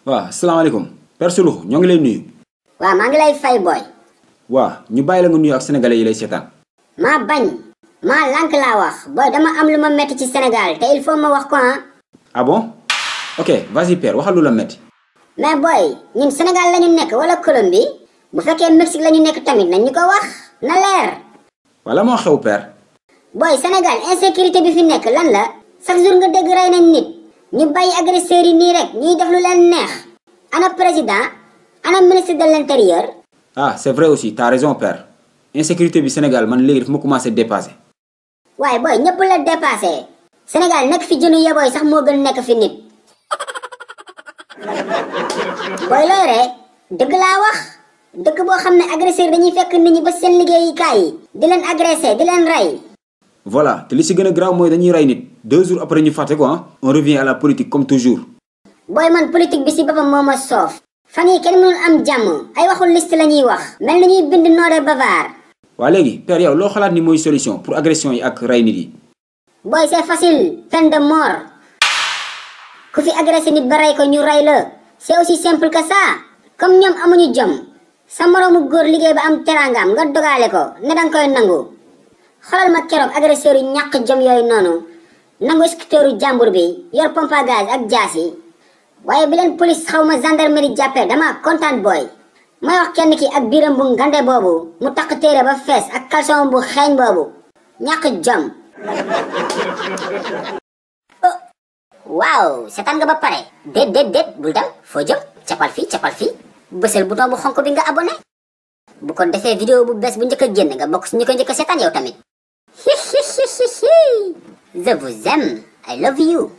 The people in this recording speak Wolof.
waaw asalaamaaleykum Père Soulou ñoo ngi lay nuyu. waaw maa ngi lay fay boy. waaw ñu bàyyi la nga nuyu ak sénégalais yi lay seetaan. maa bañ maa lànk laa wax boy dama am lu ma metti ci Sénégal te il faut ma wax ko ah. ah bon ok vas-y Père waxal lu la metti. mais boy ñun Sénégal la ñu nekk wala Colombie bu fekkee Mexique la ñu nekk tamit nañ ñu ko wax na leer. wala moo xew Père. boy Sénégal insécurité bi fi nekk lan la chaque jour nga dégg rey nañ nit ñu bàyyi agresseurs yi nii rek ñuy def lu leen neex ana président ana ministre de l'intérieur. ah c'est vrai aussi t'as raison Père insécurité bi Sénégal man léegi daf ma commencé dépasser. waaye boy ñëpp la dépassé Sénégal nekk fi jënu yeboy sax moo gën nekk fi nit. boy looy ree dëgg laa wax dëgg boo xam ne agresseur dañuy fekk nit ñi ba seen liggéeyukaay yi di leen agressé di leen rey. voilà te li si gën a grave mooy dañuy rey nit 2 jours après ñu fàtte ko ah. on revient à la politique comme toujours. booy man politique bi si boppam moo ma soof. fan yi kenn mënul am jàmm ay waxul liste la ñuy wax. mel na ñuy bind noore bavard. waa léegi Père yow loo xalaat ni mooy solution pour agression yi ak rey nit yi. booy c'est facile peine de mort. ku fi agressé nit ba rey ko ñu rey la. c'est aussi simple que ça. comme ñoom amuñu jom. sa moroomu góor liggéey ba am teraangam nga dogaale ko ne danga koy nangu. xoolal ma keroog agresseur yu ñàkk jom yooyu noonu nangu scooteru jàmbur bi yor pompe à gaz ak jaas yi waaye bi leen police xaw ma gendarmerie jàppee dama kontaan booy. may wax kenn ki ak biiram bu ngande boobu mu takk téere ba fees ak caleçon bu xeeñ boobu ñàkk jom. oh waaw seetaan nga ba pare. déet bul dem foo jëm capal fii bësal bouton bu xonk bi nga abonné bu ko defee vidéo bu bees bu njëkk a génn nga bokk si ñu ko njëkk a seetaan yow tamit. Je vous aime. I love you.